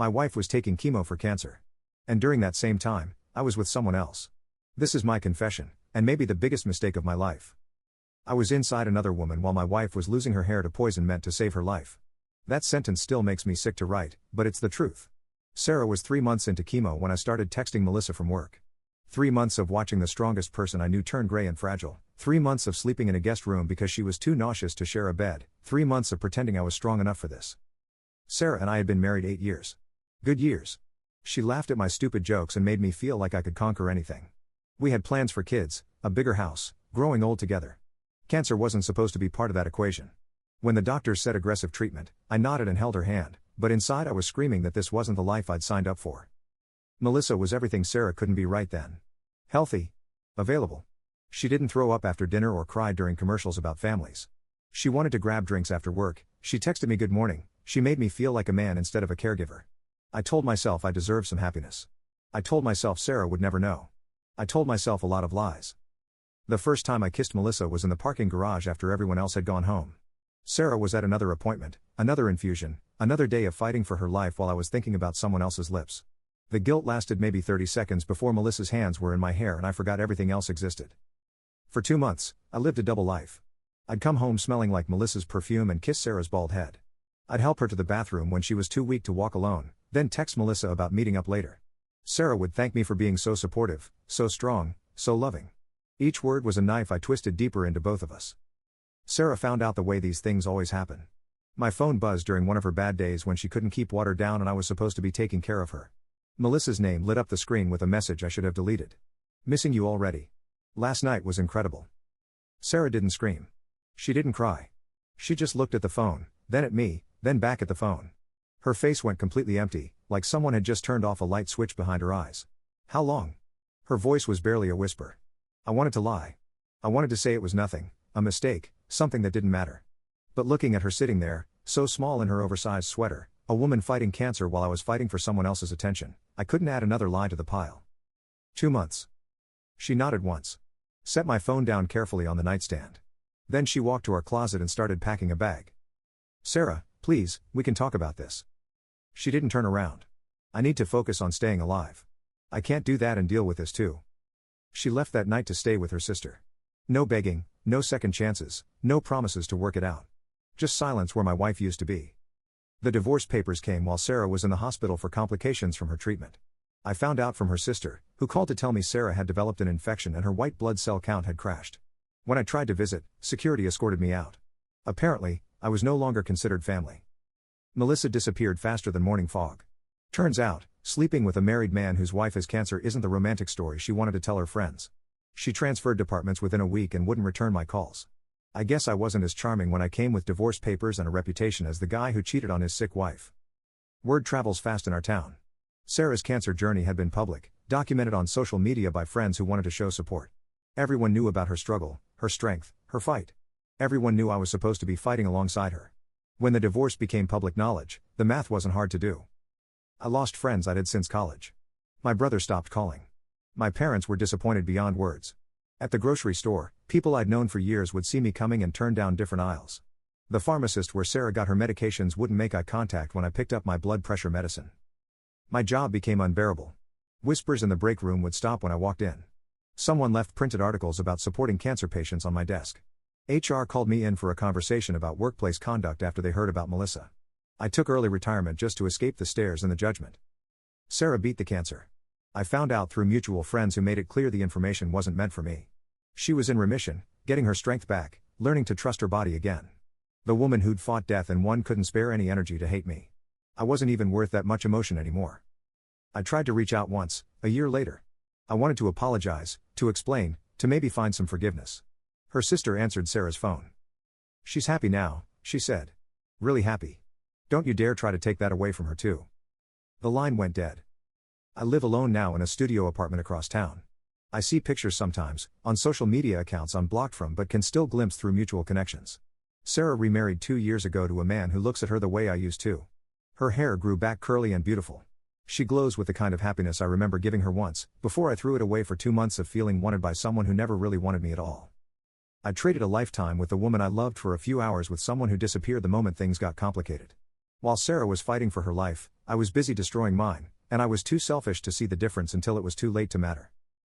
My wife was taking chemo for cancer. And during that same time, I was with someone else. This is my confession, and maybe the biggest mistake of my life. I was inside another woman while my wife was losing her hair to poison meant to save her life. That sentence still makes me sick to write, but it's the truth. Sarah was 3 months into chemo when I started texting Melissa from work. 3 months of watching the strongest person I knew turn gray and fragile. 3 months of sleeping in a guest room because she was too nauseous to share a bed. 3 months of pretending I was strong enough for this. Sarah and I had been married 8 years. Good years. She laughed at my stupid jokes and made me feel like I could conquer anything. We had plans for kids, a bigger house, growing old together. Cancer wasn't supposed to be part of that equation. When the doctors said aggressive treatment, I nodded and held her hand, but inside I was screaming that this wasn't the life I'd signed up for. Melissa was everything Sarah couldn't be right then. Healthy. Available. She didn't throw up after dinner or cry during commercials about families. She wanted to grab drinks after work. She texted me good morning. She made me feel like a man instead of a caregiver. I told myself I deserved some happiness. I told myself Sarah would never know. I told myself a lot of lies. The first time I kissed Melissa was in the parking garage after everyone else had gone home. Sarah was at another appointment, another infusion, another day of fighting for her life while I was thinking about someone else's lips. The guilt lasted maybe 30 seconds before Melissa's hands were in my hair and I forgot everything else existed. For 2 months, I lived a double life. I'd come home smelling like Melissa's perfume and kiss Sarah's bald head. I'd help her to the bathroom when she was too weak to walk alone, then text Melissa about meeting up later. Sarah would thank me for being so supportive, so strong, so loving. Each word was a knife I twisted deeper into both of us. Sarah found out the way these things always happen. My phone buzzed during one of her bad days when she couldn't keep water down and I was supposed to be taking care of her. Melissa's name lit up the screen with a message I should have deleted. Missing you already. Last night was incredible. Sarah didn't scream. She didn't cry. She just looked at the phone, then at me, then back at the phone. Her face went completely empty, like someone had just turned off a light switch behind her eyes. How long? Her voice was barely a whisper. I wanted to lie. I wanted to say it was nothing, a mistake, something that didn't matter. But looking at her sitting there, so small in her oversized sweater, a woman fighting cancer while I was fighting for someone else's attention, I couldn't add another lie to the pile. 2 months. She nodded once. Set my phone down carefully on the nightstand. Then she walked to our closet and started packing a bag. Sarah, please, we can talk about this. She didn't turn around. I need to focus on staying alive. I can't do that and deal with this too. She left that night to stay with her sister. No begging, no second chances, no promises to work it out. Just silence where my wife used to be. The divorce papers came while Sarah was in the hospital for complications from her treatment. I found out from her sister, who called to tell me Sarah had developed an infection and her white blood cell count had crashed. When I tried to visit, security escorted me out. Apparently, I was no longer considered family. Melissa disappeared faster than morning fog. Turns out, sleeping with a married man whose wife has cancer isn't the romantic story she wanted to tell her friends. She transferred departments within a week and wouldn't return my calls. I guess I wasn't as charming when I came with divorce papers and a reputation as the guy who cheated on his sick wife. Word travels fast in our town. Sarah's cancer journey had been public, documented on social media by friends who wanted to show support. Everyone knew about her struggle, her strength, her fight. Everyone knew I was supposed to be fighting alongside her. When the divorce became public knowledge, the math wasn't hard to do. I lost friends I'd had since college. My brother stopped calling. My parents were disappointed beyond words. At the grocery store, people I'd known for years would see me coming and turn down different aisles. The pharmacist where Sarah got her medications wouldn't make eye contact when I picked up my blood pressure medicine. My job became unbearable. Whispers in the break room would stop when I walked in. Someone left printed articles about supporting cancer patients on my desk. HR called me in for a conversation about workplace conduct after they heard about Melissa. I took early retirement just to escape the stares and the judgment. Sarah beat the cancer. I found out through mutual friends who made it clear the information wasn't meant for me. She was in remission, getting her strength back, learning to trust her body again. The woman who'd fought death and won couldn't spare any energy to hate me. I wasn't even worth that much emotion anymore. I tried to reach out once, a year later. I wanted to apologize, to explain, to maybe find some forgiveness. Her sister answered Sarah's phone. She's happy now, she said. Really happy. Don't you dare try to take that away from her too. The line went dead. I live alone now in a studio apartment across town. I see pictures sometimes, on social media accounts I'm blocked from but can still glimpse through mutual connections. Sarah remarried 2 years ago to a man who looks at her the way I used to. Her hair grew back curly and beautiful. She glows with the kind of happiness I remember giving her once, before I threw it away for 2 months of feeling wanted by someone who never really wanted me at all. I traded a lifetime with the woman I loved for a few hours with someone who disappeared the moment things got complicated. While Sarah was fighting for her life, I was busy destroying mine, and I was too selfish to see the difference until it was too late to matter.